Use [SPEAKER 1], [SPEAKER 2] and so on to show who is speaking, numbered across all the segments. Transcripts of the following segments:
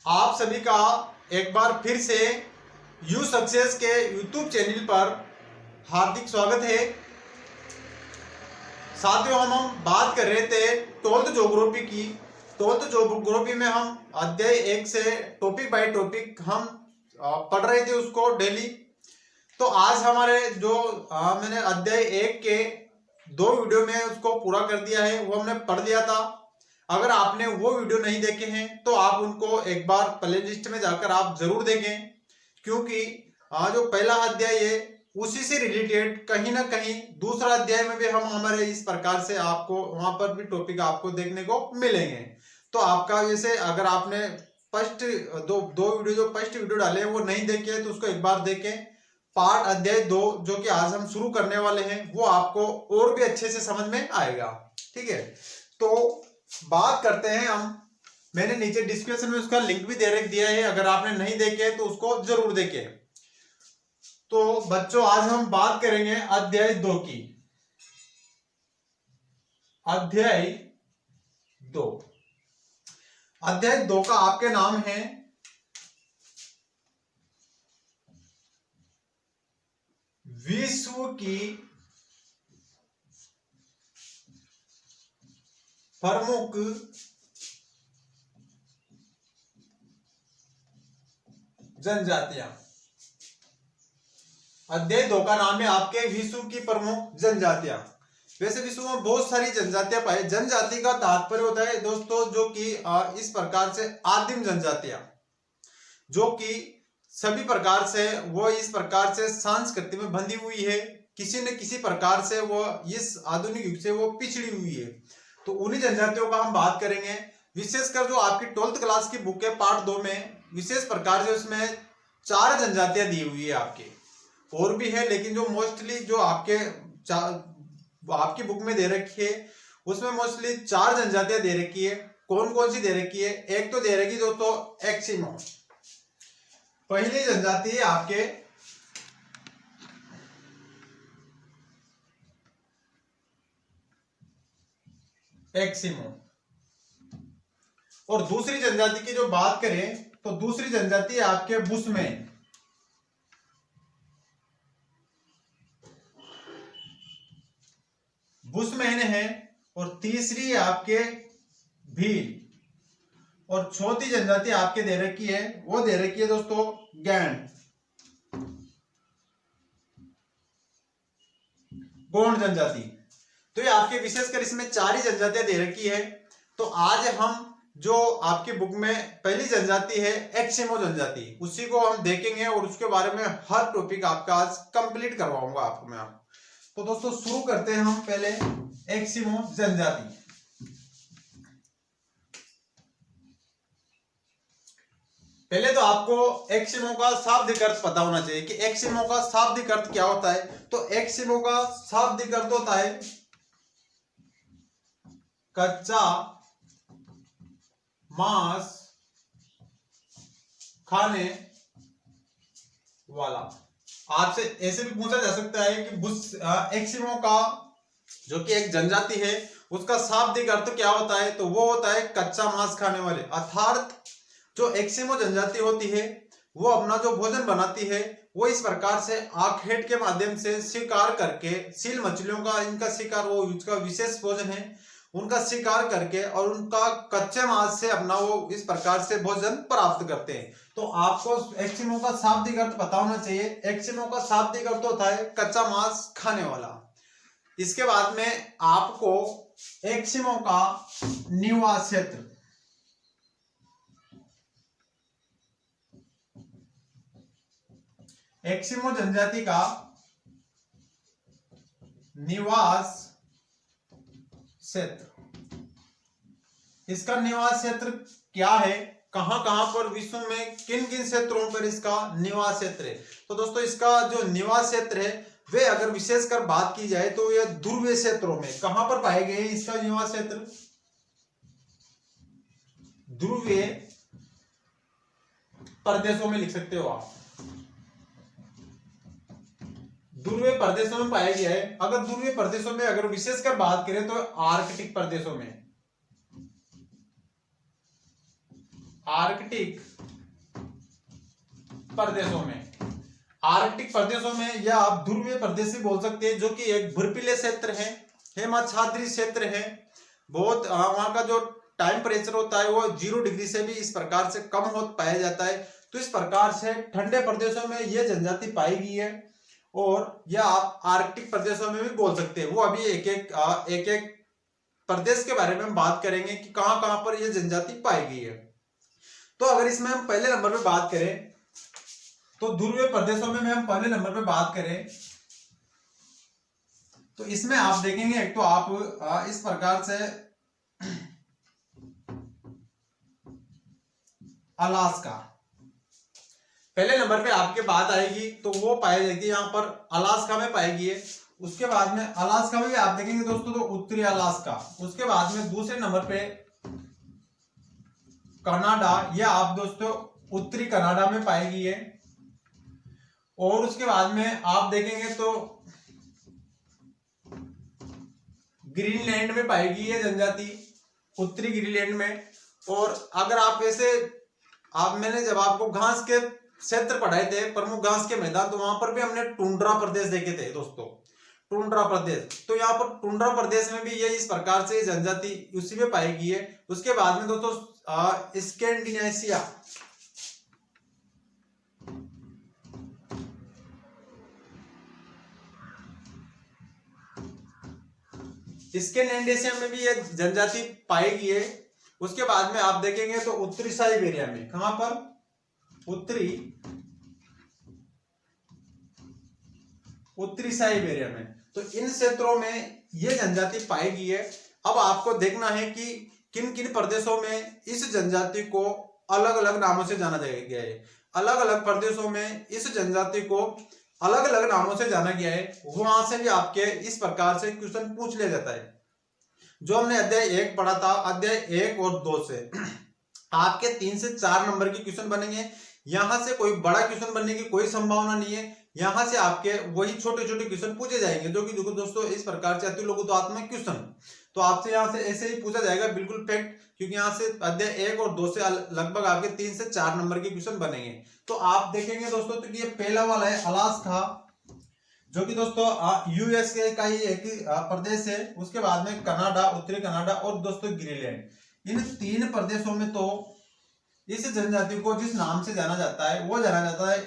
[SPEAKER 1] आप सभी का एक बार फिर से यू सक्सेस के यूट्यूब चैनल पर हार्दिक स्वागत है। साथियों, हम बात कर रहे थे 12th ज्योग्राफी की। 12th ज्योग्राफी में हम अध्याय 1 से टॉपिक बाय टॉपिक हम पढ़ रहे थे उसको डेली। तो आज हमारे जो मैंने अध्याय 1 के 2 वीडियो में उसको पूरा कर दिया है, वो हमने पढ़ लिया था। अगर आपने वो वीडियो नहीं देखे हैं तो आप उनको एक बार प्ले लिस्ट में जाकर आप जरूर देखें, क्योंकि जो पहला अध्याय है उसी से रिलेटेड कहीं ना कहीं दूसरा अध्याय में भी हम हमारे इस प्रकार से आपको वहां पर भी टॉपिक आपको देखने को मिलेंगे। तो आपका जैसे अगर आपने फर्स्ट दो वीडियो जो फर्स्ट वीडियो डाले हैं वो नहीं देखे तो उसको एक बार देखें। पार्ट अध्याय 2 जो कि आज हम शुरू करने वाले हैं वो आपको और भी अच्छे से समझ में आएगा। ठीक है, तो बात करते हैं हम। मैंने नीचे डिस्क्रिप्शन में उसका लिंक भी दे दिया है, अगर आपने नहीं देखे तो उसको जरूर देखें। तो बच्चों, आज हम बात करेंगे अध्याय 2 की। अध्याय 2 का आपके नाम है विश्व की प्रमुख जनजातियां। अध्याय 2 का नाम है आपके विश्व की प्रमुख जनजातियां। वैसे विश्व में बहुत सारी जनजातियां पाई। जनजाति का तात्पर्य होता है दोस्तों जो कि इस प्रकार से आदिम जनजातियां, जो कि सभी प्रकार से वो इस प्रकार से संस्कृति में बंधी हुई है, किसी न किसी प्रकार से वो इस आधुनिक युग से वो पिछड़ी हुई है। तो उन्हीं जनजातियों का हम बात करेंगे। विशेषकर जो आपकी 12th क्लास की बुक है पार्ट 2 में विशेष प्रकार से उसमें 4 जनजातियां दी हुई है आपके, और भी है लेकिन जो मोस्टली जो आपकी बुक में दे रखी है उसमें मोस्टली 4 जनजातियां दे रखी है। कौन कौन सी दे रखी है? एक तो दे रखी दोस्तों एस्किमो। पहली जनजाति है आपके एस्किमो, और दूसरी जनजाति की जो बात करें तो दूसरी जनजाति है आपके बुशमैन। बुशमैन है, और तीसरी है आपके भील, और चौथी जनजाति आपके दे रखी है वो दे रखी है दोस्तों गैंड, गोंड जनजाति। तो ये आपके विशेषकर इसमें 4 ही जनजातियां दे रखी है। तो आज हम जो आपकी बुक में पहली जनजाति है एस्किमो जनजाति, उसी को हम देखेंगे और उसके बारे में हर टॉपिक आपका आज कंप्लीट करवाऊंगा आपको मैं। तो दोस्तों शुरू करते हैं हम पहले एस्किमो जनजाति। पहले तो आपको एस्किमो का शाब्दिक अर्थ पता होना चाहिए कि एस्किमो का शाब्दिक अर्थ क्या होता है। तो एस्किमो का शाब्दिक अर्थ होता है कच्चा मांस खाने वाला। आपसे ऐसे भी पूछा जा सकता है कि एस्किमो का जो कि एक जनजाति है उसका शाब्दिक अर्थ क्या होता है? तो वो होता है कच्चा मांस खाने वाले। अर्थात जो एस्किमो जनजाति होती है वो अपना जो भोजन बनाती है वो इस प्रकार से आखेट के माध्यम से शिकार करके, सील मछलियों का इनका शिकार, वो इसका विशेष भोजन है, उनका शिकार करके और उनका कच्चे मांस से अपना वो इस प्रकार से भोजन प्राप्त करते हैं। तो आपको एस्किमो का शाब्दिक अर्थ पता होना चाहिए। एस्किमो का शाब्दिक अर्थ होता है कच्चा मांस खाने वाला। इसके बाद में आपको एस्किमो का निवास क्षेत्र, एस्किमो जनजाति का निवास क्षेत्र, इसका निवास क्षेत्र क्या है, कहां कहां पर विश्व में किन किन क्षेत्रों पर इसका निवास क्षेत्र है? तो दोस्तों इसका जो निवास क्षेत्र है वे अगर विशेषकर बात की जाए तो यह ध्रुवीय क्षेत्रों में कहां पर पाए गए हैं इसका निवास क्षेत्र? ध्रुवीय प्रदेशों में लिख सकते हो आप। ध्रुवीय प्रदेशों में पाया गया है। अगर ध्रुवीय प्रदेशों में अगर विशेषकर बात करें तो आर्कटिक प्रदेशों में, आर्कटिक प्रदेशों में, आर्कटिक प्रदेशों में, या आप ध्रुवीय प्रदेश भी बोल सकते हैं, जो कि एक बर्फीले क्षेत्र है, हिमाच्छादित क्षेत्र है। बहुत वहां का जो टेम्परेचर होता है वो 0 डिग्री से भी इस प्रकार से कम हो पाया जाता है। तो इस प्रकार से ठंडे प्रदेशों में यह जनजाति पाई गई है, और यह आप आर्कटिक प्रदेशों में भी बोल सकते हैं। वो अभी एक एक प्रदेश के बारे में हम बात करेंगे कि कहां कहां पर यह जनजाति पाई गई है। तो अगर इसमें हम पहले नंबर पे बात करें, तो ध्रुवीय प्रदेशों में हम पहले नंबर पे बात करें, तो इसमें आप देखेंगे एक तो आप इस प्रकार से अलास्का पहले नंबर पे आपके बात आएगी, तो वो पाई जाएगी यहाँ पर अलास्का में पाएगी है। उसके बाद में अलास्का में भी आप देखेंगे दोस्तों तो उत्तरी अलास्का। उसके बाद में दूसरे नंबर पे कनाडा, यह आप दोस्तों उत्तरी कनाडा में पाएगी है। और उसके बाद में आप देखेंगे तो ग्रीनलैंड में पाएगी ये जनजाति, उत्तरी ग्रीनलैंड में। और अगर आप ऐसे मैंने जब आपको घास के क्षेत्र पढ़ाए थे, प्रमुख घास के मैदान, तो वहां पर भी हमने टुंड्रा प्रदेश देखे थे दोस्तों, टुंड्रा प्रदेश। तो यहाँ पर टुंड्रा प्रदेश में भी ये इस प्रकार से जनजाति उसी में पाएगी है। उसके बाद में दोस्तों स्कैंडिनेशिया, स्कैंडिनेशिया में भी ये जनजाति पाएगी है। उसके बाद में आप देखेंगे तो उत्तरी साइबेरिया में, कहां पर, उत्तरी साइबेरिया में, तो इन क्षेत्रों में यह जनजाति पाएगी है। अब आपको देखना है कि किन किन प्रदेशों में इस जनजाति को अलग अलग नामों से जाना गया है। अलग अलग प्रदेशों में इस जनजाति को अलग अलग नामों से जाना गया है। वहां से भी आपके इस प्रकार से क्वेश्चन पूछ लिया जाता है। जो हमने अध्याय 1 पढ़ा था, अध्याय 1 और 2 से आपके 3 से 4 नंबर के क्वेश्चन बनेंगे। यहां से कोई बड़ा क्वेश्चन बनने की कोई संभावना नहीं है। यहां से आपके वही छोटे छोटे क्वेश्चन पूछे जाएंगे, जो कि दोस्तों इस प्रकार से अति लघुत्वात्मक क्वेश्चन, तो आपसे यहां से ऐसे ही पूछा जाएगा, बिल्कुल फैक्ट, क्योंकि यहां से अध्याय 1 और 2 से लगभग आपके 3 से 4 नंबर के क्वेश्चन बनेंगे। तो आप देखेंगे दोस्तों तो ये पहला वाला है अलास्का, जो कि दोस्तों यूएस का ही एक प्रदेश है। उसके बाद में कनाडा, उत्तरी कनाडा, और दोस्तों ग्रीनलैंड। इन 3 प्रदेशों में तो इस जनजाति को जिस नाम से जाना जाता है वो जाना जाता है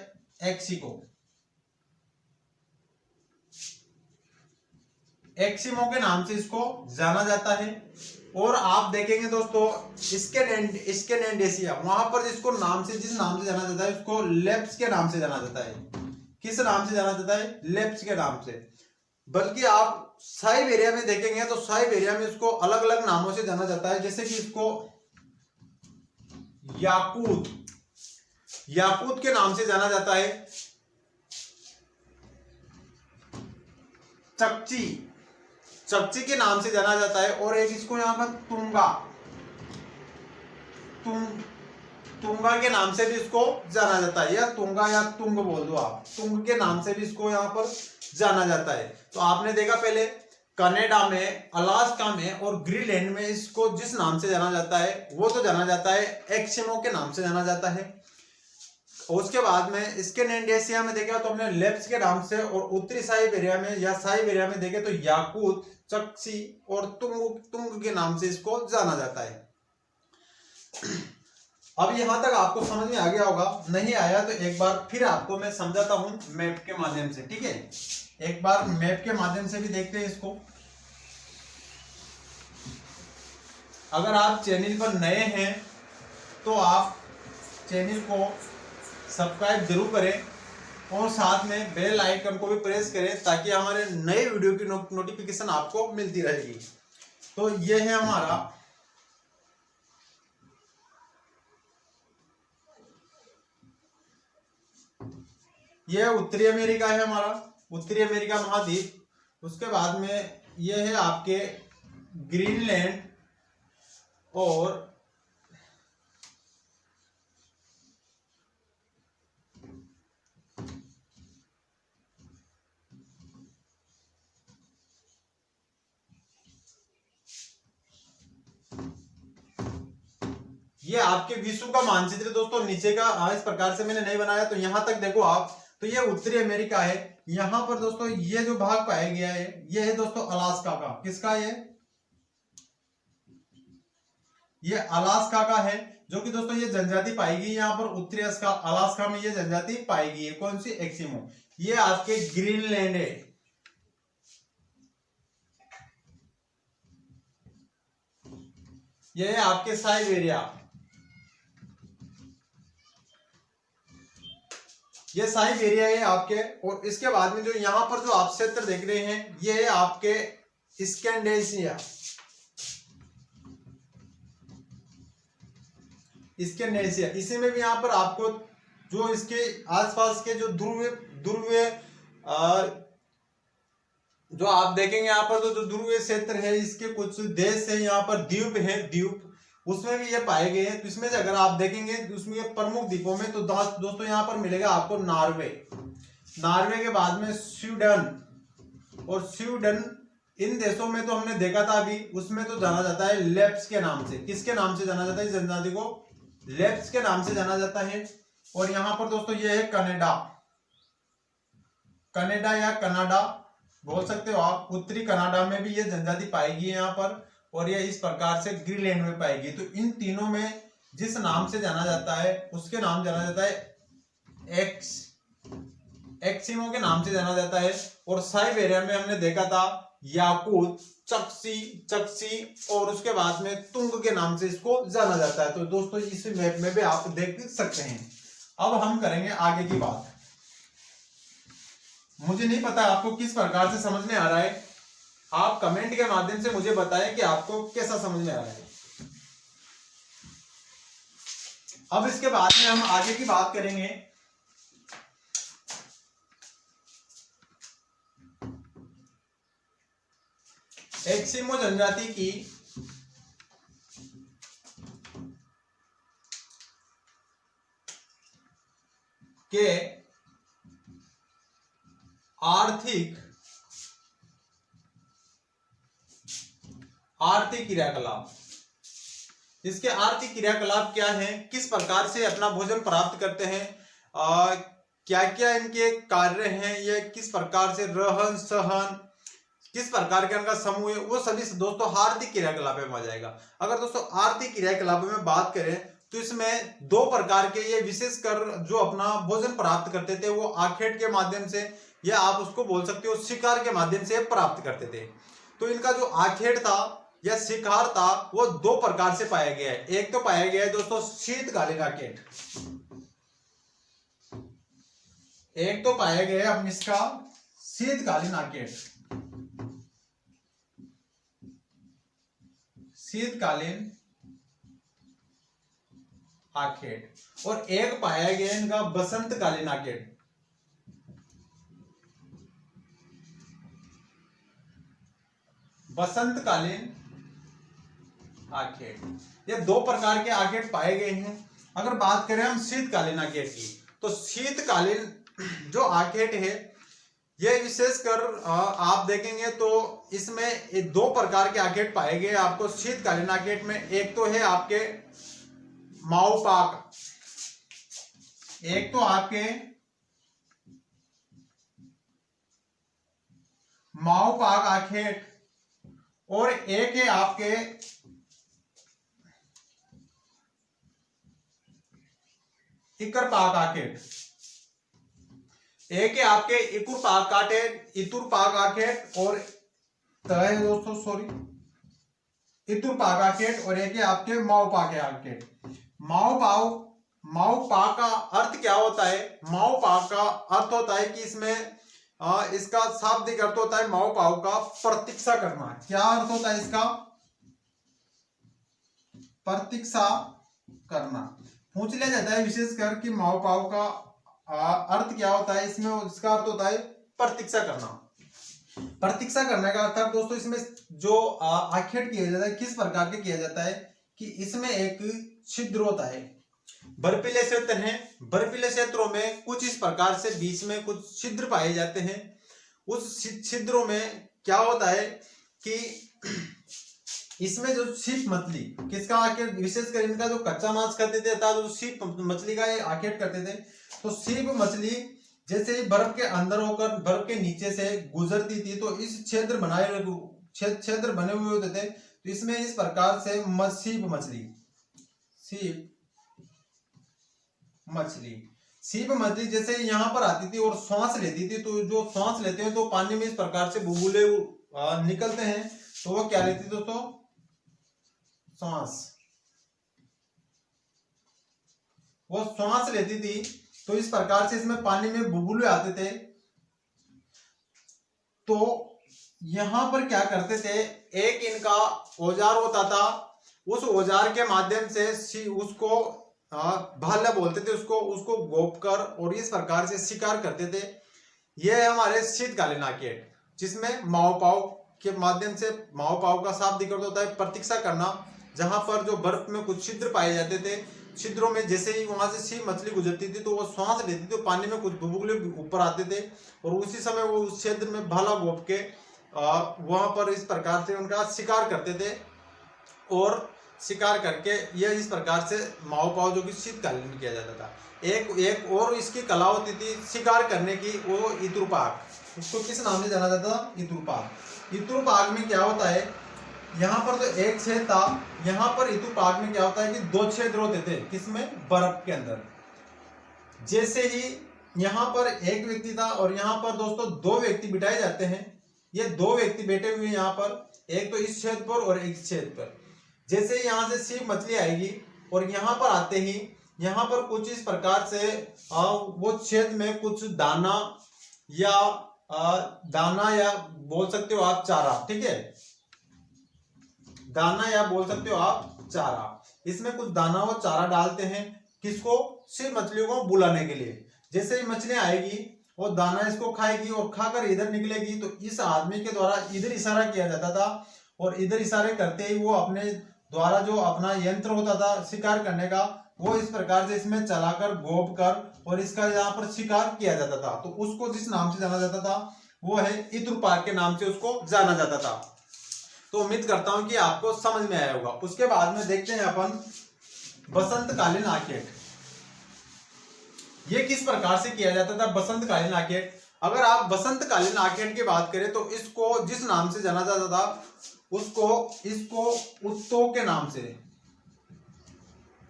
[SPEAKER 1] एक्सिको, एक्सिमो के नाम से इसको जाना जाता है। और आप देखेंगे दोस्तों स्कैंडिनेशिया, वहां पर जिस नाम से जाना जाता है उसको लेप्स के नाम से जाना जाता है। किस नाम से जाना जाता है? लेप्स के नाम से। बल्कि आप साइबेरिया में देखेंगे तो साइबेरिया में इसको अलग अलग नामों से जाना जाता है, जैसे कि इसको याकूत के नाम से जाना जाता है, चकची के नाम से जाना जाता है, और एक इसको यहाँ पर तुंगा के नाम से भी इसको जाना जाता है, या तुंगा या तुंग बोल दो आप, तुंग के नाम से भी इसको यहाँ पर जाना जाता है। तो आपने देखा पहले कनाडा में, अलास्का में और ग्रीनलैंड में इसको जिस नाम से जाना जाता है वो तो जाना जाता है एक्सिमो के नाम से जाना जाता है। उसके बाद में स्कैंडिनेशिया में देखा तो हमने लेप्स के नाम से, और उत्तरी साइबेरिया में या साइबेरिया में देखे तो याकूत, चकची और तुंग के नाम से इसको जाना जाता है। अब यहां तक आपको समझ में आ गया होगा, नहीं आया तो एक बार फिर आपको मैं समझाता हूं मैप के माध्यम से, ठीक है? एक बार मैप के माध्यम से भी देखते हैं इसको। अगर आप चैनल पर नए हैं तो आप चैनल को सब्सक्राइब जरूर करें, और साथ में बेल आइकन को भी प्रेस करें, ताकि हमारे नए वीडियो की नोटिफिकेशन आपको मिलती रहेगी। तो ये है हमारा ये उत्तरी अमेरिका है, हमारा उत्तरी अमेरिका महाद्वीप। उसके बाद में ये है आपके ग्रीनलैंड, और ये आपके विश्व का मानचित्र दोस्तों नीचे का इस प्रकार से मैंने नहीं बनाया, तो यहां तक देखो आप, तो ये उत्तरी अमेरिका है। यहां पर दोस्तों ये जो भाग पाया गया है ये है दोस्तों अलास्का का। किसका? ये अलास्का का है, जो कि दोस्तों ये जनजाति पाएगी यहाँ पर उत्तरी अलास्का में ये जनजाति पाएगी है। कौन सी? एस्किमो। ये आपके ग्रीनलैंड है। ये है आपके साइबेरिया। ये साइबेरिया है आपके। और इसके बाद में जो यहाँ पर जो आप क्षेत्र देख रहे हैं ये है आपके स्कैंडेनेशिया। इसी में भी यहाँ पर आपको जो इसके आसपास के जो ध्रुवीय जो आप देखेंगे यहाँ पर तो जो ध्रुवीय क्षेत्र है इसके कुछ देश है, यहाँ पर द्वीप है, द्वीप उसमें भी ये पाए गए हैं। तो इसमें से अगर आप देखेंगे उसमें प्रमुख द्वीपों में तो दोस्तों यहाँ पर मिलेगा आपको नॉर्वे। नॉर्वे के बाद में स्वीडन, और स्वीडन इन देशों में तो हमने देखा था अभी, उसमें तो जाना जाता है लेप्स के नाम से। किसके नाम से जाना जाता है? इस जनजाति को लेप्स के नाम से जाना जाता है। और यहाँ पर दोस्तों ये है कनाडा। कनाडा या कनाडा बोल सकते हो आप। उत्तरी कनाडा में भी ये जनजाति पाएगी यहाँ पर, और ये इस प्रकार से ग्रीनलैंड में पाएगी। तो इन तीनों में जिस नाम से जाना जाता है उसके नाम जाना जाता है एस्किमो के नाम से जाना जाता है। और साइबेरिया में हमने देखा था याकूत, चक्सी और उसके बाद में तुंग के नाम से इसको जाना जाता है। तो दोस्तों इस मैप में भी आप देख सकते हैं। अब हम करेंगे आगे की बात। मुझे नहीं पता आपको किस प्रकार से समझ में आ रहा है, आप कमेंट के माध्यम से मुझे बताएं कि आपको कैसा समझ में आ रहा है। अब इसके बाद में हम आगे की बात करेंगे। एस्किमो जनजाति की के आर्थिक क्रियाकलाप। इसके आर्थिक क्रियाकलाप क्या है, किस प्रकार से अपना भोजन प्राप्त करते हैं, क्या क्या इनके कार्य हैं, ये किस प्रकार से रहन सहन, किस प्रकार के इनका समूह है, वो सभी दोस्तों आर्थिक क्रियाकलाप में आ जाएगा। अगर दोस्तों आर्थिक क्रियाकलाप में बात करें तो इसमें दो प्रकार के ये विशेषकर जो अपना भोजन प्राप्त करते थे वो आखेट के माध्यम से, या आप उसको बोल सकते हो शिकार के माध्यम से प्राप्त करते थे। तो इनका जो आखेट था या शिकार था वो दो प्रकार से पाया गया है। एक तो पाया गया है दोस्तों शीतकालीन आखेट, एक तो पाया गया है इसका शीतकालीन आखेट, शीतकालीन आखेट। और एक पाया गया इनका बसंतकालीन आखेट। बसंतकालीन आखेट, ये दो प्रकार के आखेट पाए गए हैं। अगर बात करें हम शीतकालीन आखेट की, तो शीतकालीन जो आखेट है ये विशेषकर आप देखेंगे तो इसमें दो प्रकार के आखेट पाए गए आपको शीतकालीन आखेट में। एक तो है आपके माओपाक, एक तो आपके माओपाक आखेट, और एक है आपके इकरपाक आखेट। एक है आपके इकुरपाक आखेट, इतुरपाक आखेट, और दोस्तों सॉरी इतुरपाक आखेट, और एक है आपके माओपाक आखेट। माओपाक का अर्थ क्या होता है? माओपाक का अर्थ होता है कि इसमें इसका शाब्दिक अर्थ होता है माओपाक का प्रतीक्षा करना। क्या अर्थ होता है इसका? प्रतीक्षा करना। पूछ लिया जाता है विशेषकर कि माओपाक का अर्थ क्या होता है, इसमें इसका अर्थ होता है प्रतीक्षा करना। प्रतीक्षा करने का अर्थ दोस्तों इसमें जो आखेट किया जाता है किस प्रकार के किया जाता है कि इसमें एक छिद्र होता है। बर्फीले क्षेत्र हैं, बर्फीले क्षेत्रों में कुछ इस प्रकार से बीच में कुछ छिद्र पाए जाते हैं। उस छिद्रों में क्या होता है कि इसमें जो सीप मछली किसका आखेट, विशेषकर इनका जो कच्चा मांस खाते थे था, जो सीप मछली का ये आखेट करते थे। तो सीप मछली जैसे ही बर्फ के अंदर होकर बर्फ के नीचे से गुजरती थी तो इस क्षेत्र बने हुए होते थे। तो इसमें इस प्रकार से सीप मछली जैसे यहाँ पर आती थी और श्वास लेती थी, तो जो श्वास लेते हैं तो पानी में इस प्रकार से बुलबुले निकलते हैं, तो वो क्या लेती दोस्तों, श्वास। वो श्वास लेती थी, तो इस प्रकार से इसमें पानी में बुलबुले आते थे। तो यहां पर क्या करते थे, एक इनका औजार होता था, उस औजार के माध्यम से उसको भाला बोलते थे, उसको गोप कर और इस प्रकार से शिकार करते थे। यह हमारे शीतकालीन आखेट, जिसमें माओपाव के माध्यम से, माओपाव का शाब्दिक अर्थ होता है प्रतीक्षा करना, जहां पर जो बर्फ में कुछ छिद्र पाए जाते थे, छिद्रों में जैसे ही वहां से सीप मछली गुजरती थी तो वो श्वास लेती थी, तो पानी में कुछ बुलबुले ऊपर आते थे और उसी समय वो उस क्षेत्र में भाला गोप के वहां पर इस प्रकार से उनका शिकार करते थे। और शिकार करके यह इस प्रकार से माओपाव जो कि शीतकालीन किया जाता था। एक और इसकी कला होती थी शिकार करने की, वो इतुरपाक। उसको किस नाम से जाना जाता था, इतुरपाक। इतुरपाक में क्या होता है, यहाँ पर तो एक छेद था, यहाँ पर इतुरपाक में क्या होता है कि दो छेद होते थे, किसमें, बर्फ के अंदर। जैसे ही यहाँ पर एक व्यक्ति था और यहाँ पर दोस्तों दो व्यक्ति बिठाए जाते हैं, ये दो व्यक्ति बैठे हुए यहाँ पर, एक तो इस छेद पर और एक छेद पर। जैसे ही यहाँ से सीप मछली आएगी और यहाँ पर आते ही यहाँ पर कुछ इस प्रकार से वो छेद में कुछ दाना या बोल सकते हो आप चारा, ठीक है, दाना या बोल सकते हो आप चारा। इसमें कुछ दाना और चारा डालते हैं, किसको, सिर्फ मछलियों को बुलाने के लिए। जैसे ही मछलियां आएगी वो दाना इसको खाएगी और खाकर इधर निकलेगी, तो इस आदमी के द्वारा इधर इशारा किया जाता था और इधर इशारे करते ही वो अपने द्वारा जो अपना यंत्र होता था शिकार करने का, वो इस प्रकार से इसमें चलाकर गोप कर और इसका यहाँ पर शिकार किया जाता था। तो उसको जिस नाम से जाना जाता था वो है इतुरपाक के नाम से उसको जाना जाता था। तो उम्मीद करता हूं कि आपको समझ में आया होगा। उसके बाद में देखते हैं अपन बसंतकालीन आखेट। ये किस प्रकार से किया जाता था बसंतकालीन आखेट। अगर आप बसंतकालीन आखेट की बात करें तो इसको जिस नाम से जाना जाता था इसको उत्सव के नाम से,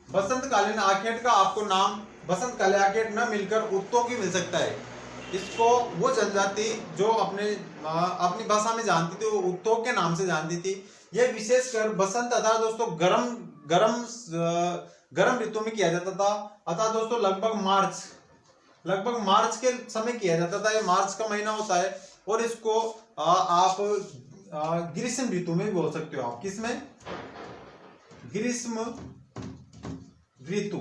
[SPEAKER 1] बसंतकालीन आखेट का आपको नाम बसंतकालीन आखेट न मिलकर उत्सव की मिल सकता है। इसको वो जनजाति जो अपनी भाषा में जानती थी वो उत्सव के नाम से जानती थी। यह विशेषकर बसंत अर्थात दोस्तों गर्म ऋतु में किया जाता था, अर्थात दोस्तों लगभग मार्च के समय किया जाता था। ये मार्च का महीना होता है और इसको आप ग्रीष्म ऋतु में बोल सकते हो आप, किसमें, ग्रीष्म ऋतु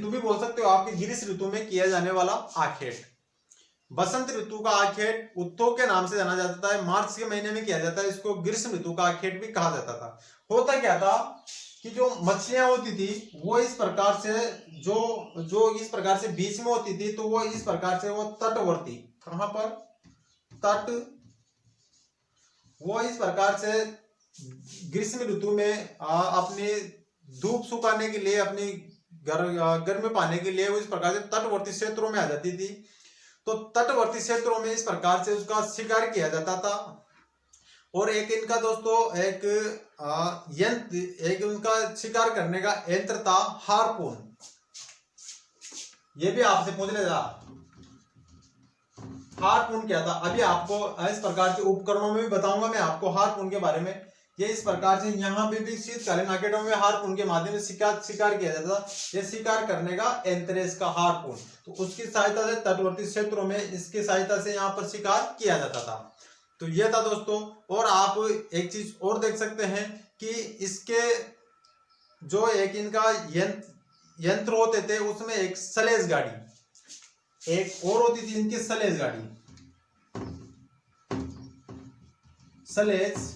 [SPEAKER 1] भी बोल सकते हो आपके, ग्रीष्म ऋतु में किया जाने वाला आखेट। बसंत ऋतु का आखेट उत्सव के नाम से जाना जाता है, मार्च के महीने में किया जाता है, इसको ग्रीष्म ऋतु का आखेट भी कहा जाता था। होता क्या था कि जो मछलियां होती थी वो इस प्रकार से जो इस प्रकार से बीच में होती थी, तो वो इस प्रकार से वो तटवर्ती, कहां पर, तट, वो इस प्रकार से ग्रीष्म ऋतु में अपनी धूप सुखाने के लिए, अपनी गर्मी पाने के लिए वो इस प्रकार से तटवर्ती क्षेत्रों में आ जाती थी। तो तटवर्ती क्षेत्रों में इस प्रकार से उसका शिकार किया जाता था। और एक इनका दोस्तों एक उनका शिकार करने का यंत्र था हार्पून। ये भी आपसे पूछ लेगा हार्पून क्या था। अभी आपको इस प्रकार के उपकरणों में भी बताऊंगा मैं आपको हार्पून के बारे में। ये इस प्रकार से यहाँ पे भी शीतकालीन आखेटों में हार्पून के माध्यम से शिकार किया जाता था। ये शिकार करने का यंत्र है इसका हार्पून। तो उसकी सहायता से तटवर्ती क्षेत्रों में इसकी सहायता से यहाँ पर शिकार किया जाता था। तो ये था दोस्तों। और आप एक चीज और देख सकते हैं कि इसके जो एक इनका यंत्र होते थे उसमें एक सलेज गाड़ी, एक और होती थी इनकी सलेज गाड़ी, सलेज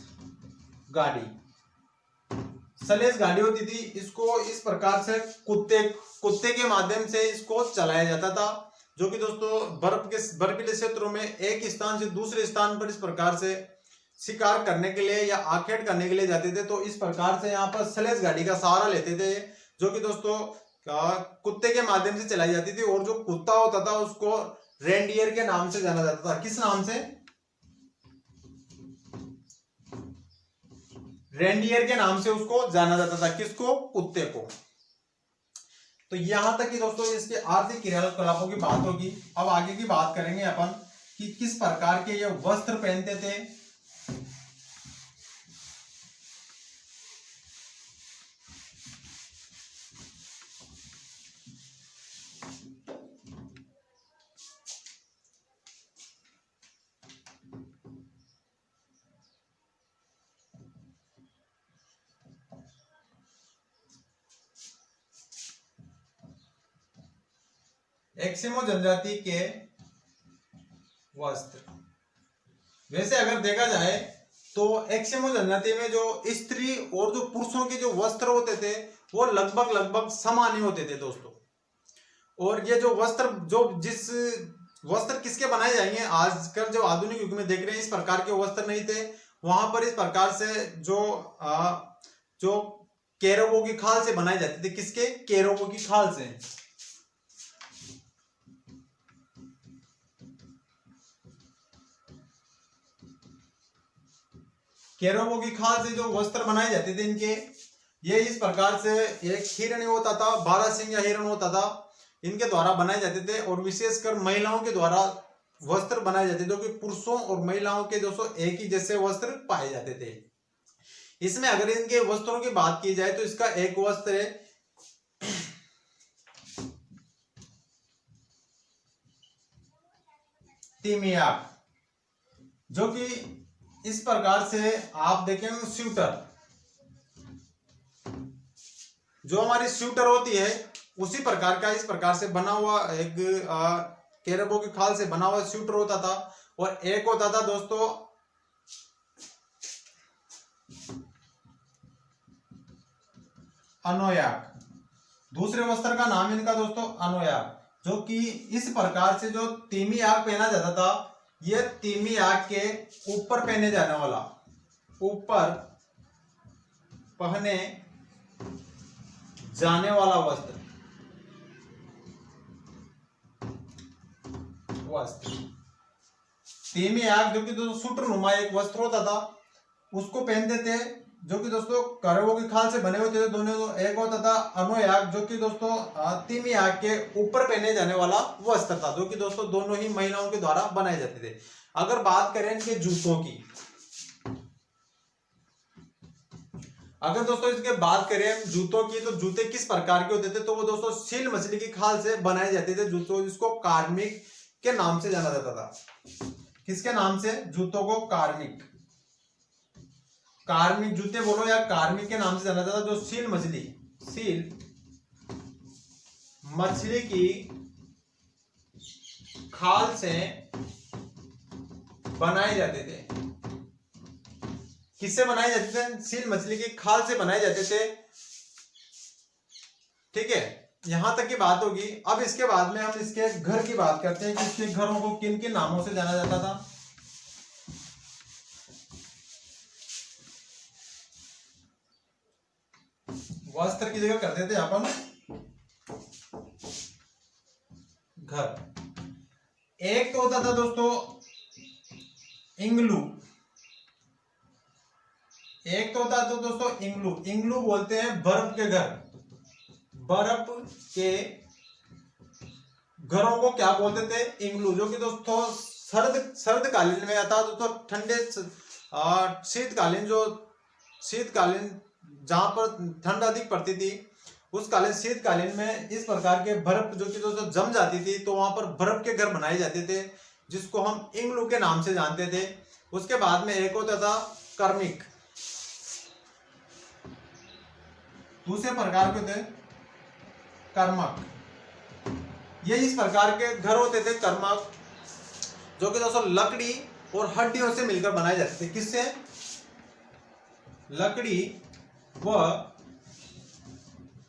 [SPEAKER 1] गाड़ी होती थी। इसको इस प्रकार से कुत्ते के माध्यम से इसको चलाया जाता था, जो कि दोस्तों बर्फीले क्षेत्रों में एक स्थान से दूसरे स्थान पर इस प्रकार से शिकार करने के लिए या आखेट करने के लिए जाते थे, तो इस प्रकार से यहाँ पर स्लेज गाड़ी का सहारा लेते थे, जो कि दोस्तों कुत्ते के माध्यम से चलाई जाती थी। और जो कुत्ता होता था उसको रेंडियर के नाम से जाना जाता था। किस नाम से? रेंडियर के नाम से उसको जाना जाता था। किसको? कुत्ते को। तो यहां तक कि दोस्तों इसके आर्थिक क्रियाकलापों की बात होगी। अब आगे की बात करेंगे अपन कि किस प्रकार के ये वस्त्र पहनते थे। एस्किमो जनजाति के वस्त्र, वैसे अगर देखा जाए तो एस्किमो जनजाति में जो स्त्री और जो पुरुषों के जो वस्त्र होते थे वो लगभग समान ही होते थे दोस्तों। और ये जो वस्त्र, जो जिस वस्त्र किसके बनाए जाएंगे, आजकल जो आधुनिक युग में देख रहे हैं इस प्रकार के वस्त्र नहीं थे। वहां पर इस प्रकार से जो केरोगो की खाल से बनाए जाते थे। किसके? केरोगो की खाल से। केरोगो की खाल से जो वस्त्र बनाए जाते थे इनके, ये इस प्रकार से एक हिरण होता था, 12 सिंह हिरण होता था, इनके द्वारा बनाए जाते थे। और विशेषकर महिलाओं के द्वारा वस्त्र बनाए जाते थे, जो कि पुरुषों और महिलाओं के दोस्तों एक ही जैसे वस्त्र पाए जाते थे। इसमें अगर इनके वस्त्रों की बात की जाए तो इसका एक वस्त्र है तिमियाक, जो कि इस प्रकार से आप देखेंगे स्वेटर, जो हमारी स्वेटर होती है उसी प्रकार का इस प्रकार से बना हुआ एक केरोगो की खाल से बना हुआ स्वेटर होता था। और एक होता था दोस्तों अनोयाक। दूसरे वस्त्र का नाम इनका दोस्तों अनोयाक, जो कि इस प्रकार से जो तिमियाक पहना जाता था, ये तिमियाक के ऊपर पहने जाने वाला, ऊपर पहने जाने वाला वस्त्र। तिमियाक जो कि दोस्तों सूत्र नुमा एक वस्त्र होता था, उसको पहनते थे, जो कि दोस्तों केरोगो की खाल से बने होते थे दोनों। एक होता था अनोयाक, जो कि दोस्तों तिमियाक के ऊपर पहने जाने वाला वस्त्र था, जो कि दोस्तों दोनों ही महिलाओं के द्वारा बनाए जाते थे। अगर बात करें इनके जूतों की, अगर दोस्तों इसके बात करें जूतों की, तो जूते किस प्रकार के होते थे, तो वो दोस्तों सील मछली की खाल से बनाए जाते थे जूतों, जिसको कार्मिक के नाम से जाना जाता था। किसके नाम से? जूतों को कार्मिक, कार्मिक जूते बोलो या कार्मिक के नाम से जाना जाता था। जो सील मछली की खाल से बनाए जाते थे। किससे बनाए जाते थे? सील मछली की खाल से बनाए जाते थे। ठीक है, यहां तक की बात होगी। अब इसके बाद में हम इसके घर की बात करते हैं कि इसके घरों को किन किन नामों से जाना जाता था। वस्त्र की जगह करते थे अपन घर। एक तो होता था दोस्तों इंग्लू, एक तो होता है तो दोस्तों इंग्लू बोलते हैं बर्फ के घर। बर्फ के घरों को क्या बोलते थे? इंग्लू, जो कि दोस्तों सर्द कालीन में आता दोस्तों, ठंडे शीतकालीन जहां पर ठंड अधिक पड़ती थी उस कालीन शीतकालीन में इस प्रकार के बर्फ जो कि दोस्तों जम जाती थी, तो वहां पर बर्फ के घर बनाए जाते थे, जिसको हम इंग्लू के नाम से जानते थे। उसके बाद में एक होता था कर्मिक। दूसरे प्रकार के थे कर्मक। ये इस प्रकार के घर होते थे कर्मक, जो कि दोस्तों लकड़ी और हड्डियों से मिलकर बनाए जाते थे। किससे? लकड़ी व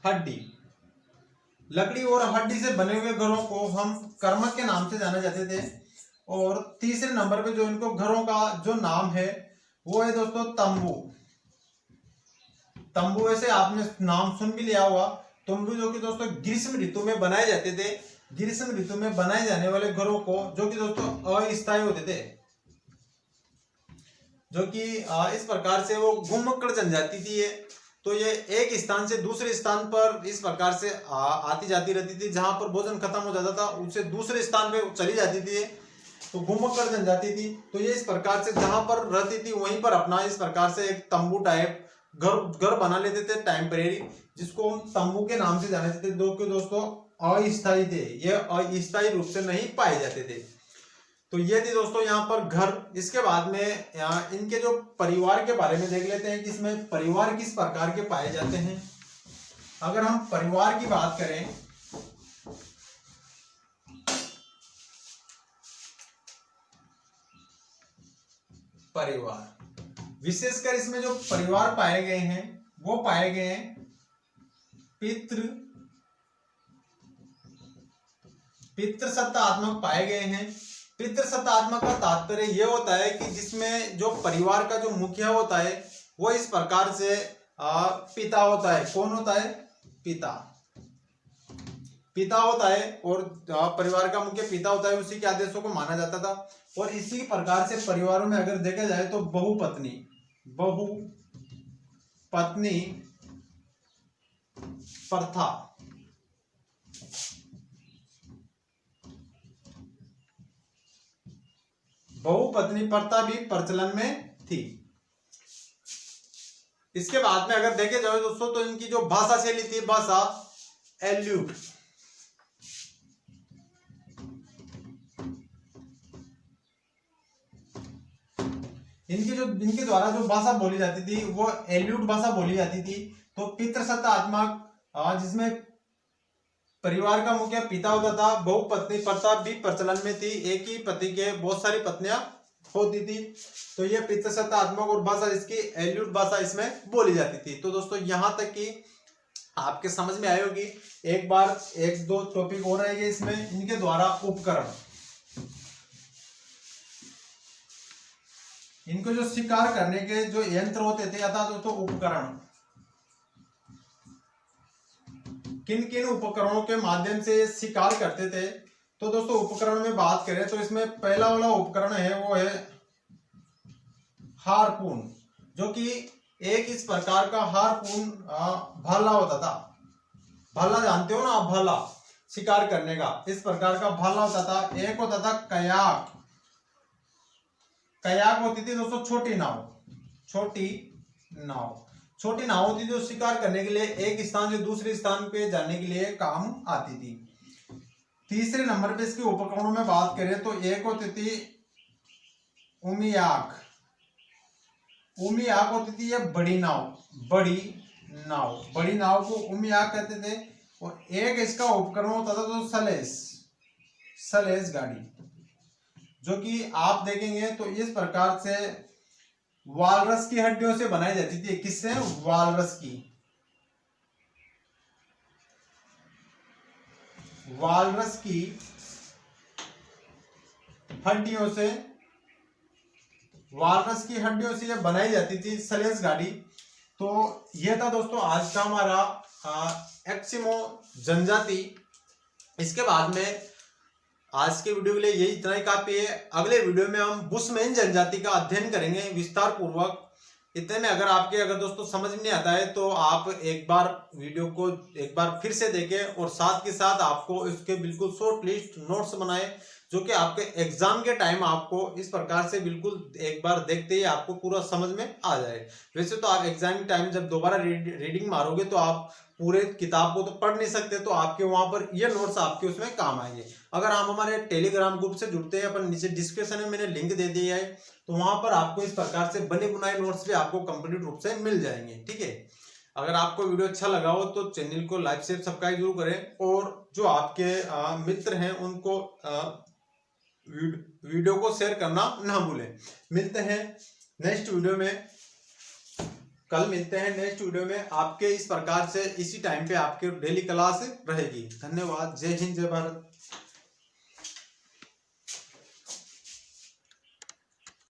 [SPEAKER 1] हड्डी। लकड़ी और हड्डी से बने हुए घरों को हम कर्मक के नाम से जाने जाते थे। और तीसरे नंबर पे जो इनको घरों का जो नाम है वो है दोस्तों तंबू। तंबू वैसे आपने नाम सुन भी लिया होगा, तंबू जो कि दोस्तों ग्रीष्म ऋतु में बनाए जाते थे। ग्रीष्म ऋतु में बनाए जाने वाले घरों को जो कि दोस्तों अस्थायी होते थे, जो कि इस प्रकार से वो घुमक्कड़ जनजाति थी ये। तो ये एक स्थान से दूसरे स्थान पर इस प्रकार से आती जाती रहती थी। जहां पर भोजन खत्म हो जाता था उससे दूसरे स्थान पे चली जाती थी, तो घुमक्कड़ जनजाति थी। तो ये इस प्रकार से जहां पर रहती थी वहीं पर अपना इस प्रकार से एक तंबू टाइप घर बना लेते थे टेम्परेरी, जिसको हम तंबू के नाम से जाने थे। दो के दोस्तों अस्थायी थे, ये अस्थायी रूप से नहीं पाए जाते थे। तो ये थी दोस्तों यहाँ पर घर। इसके बाद में इनके जो परिवार के बारे में देख लेते हैं कि इसमें परिवार किस प्रकार के पाए जाते हैं। अगर हम परिवार की बात करें, परिवार विशेषकर इसमें जो परिवार पाए गए हैं वो पाए गए हैं पितृसत्तात्मक पाए गए हैं। पितृसत्तात्मक का तात्पर्य यह होता है कि जिसमें जो परिवार का जो मुखिया होता है वो इस प्रकार से पिता होता है। कौन होता है? पिता होता है, और परिवार का मुखिया पिता होता है, उसी के आदेशों को माना जाता था। और इसी प्रकार से परिवारों में अगर देखा जाए तो बहुपत्नी प्रथा, बहुपत्नी प्रथा भी प्रचलन में थी। इसके बाद में अगर देखे जाए दोस्तों तो इनकी जो भाषा शैली थी, भाषा एल्यूट। इनके द्वारा जो भाषा बोली जाती थी वो एल्यूट भाषा बोली जाती थी। तो पितृसत्तात्मक, जिसमें परिवार का मुखिया पिता होता था, बहुपत्नी प्रथा भी प्रचलन में थी, एक ही पति के बहुत सारी पत्नियां होती थी। तो ये पितृसत्तात्मक और भाषा इसकी एल्यूट भाषा इसमें बोली जाती थी। तो दोस्तों यहां तक कि आपके समझ में आई होगी। एक बार एक दो टॉपिक और रहेंगे इसमें। इनके द्वारा उपकरण, इनको जो शिकार करने के जो यंत्र होते थे अर्थात दोस्तों उपकरण, किन किन उपकरणों के माध्यम से शिकार करते थे। तो दोस्तों उपकरण में बात करें तो इसमें पहला वाला उपकरण है वो है हारपून, जो कि एक इस प्रकार का हारपून भाला होता था। भाला जानते हो ना आप, भाला शिकार करने का इस प्रकार का भाला होता था। एक होता था कयाक। कयाक होती थी दोस्तों छोटी नाव होती थी जो शिकार करने के लिए एक स्थान से दूसरे स्थान पे जाने के लिए काम आती थी। तीसरे नंबर पे इसके उपकरणों में बात करें तो एक होती थी उमियाक होती थी ये बड़ी नाव को उमियाक कहते थे। और एक इसका उपकरण होता था तो सलेस गाड़ी, जो कि आप देखेंगे तो इस प्रकार से वालरस की हड्डियों से बनाई जाती थी। किससे? वालरस की हड्डियों से ये बनाई जाती थी सलेस गाड़ी। तो यह था दोस्तों आज का हमारा एस्किमो जनजाति। इसके बाद में आज के वीडियो के लिए यही इतना ही काफी है। अगले वीडियो में हम बुशमैन जनजाति का अध्ययन करेंगे विस्तार पूर्वक। इतने में अगर दोस्तों समझ में नहीं आता है तो आप एक बार वीडियो को एक बार फिर से देखें, और साथ के साथ आपको इसके बिल्कुल शॉर्ट लिस्ट नोट्स बनाए, जो कि आपके एग्जाम के टाइम आपको इस प्रकार से बिल्कुल एक बार देखते ही आपको पूरा समझ में आ जाए। वैसे तो आप एग्जाम के टाइम जब दोबारा रीडिंग मारोगे तो आप पूरे किताब को तो पढ़ नहीं सकते, तो आपके वहां पर ये नोट्स आपके उसमें काम आएंगे। अगर आप हमारे टेलीग्राम ग्रुप से जुड़ते हैं, अपन नीचे डिस्क्रिप्शन में मैंने लिंक दे दिया है, तो वहां पर आपको इस प्रकार से बने बुनाए नोट्स भी आपको कंप्लीट रूप से मिल जाएंगे। ठीक है, अगर आपको वीडियो अच्छा लगा हो तो चैनल को लाइक शेयर सब्सक्राइब जरूर करें, और जो आपके मित्र हैं उनको वीडियो को शेयर करना ना भूलें। मिलते हैं नेक्स्ट वीडियो में, कल मिलते हैं नेक्स्ट वीडियो में। आपके इस प्रकार से इसी टाइम पे आपके डेली क्लास रहेगी। धन्यवाद। जय हिंद, जय भारत।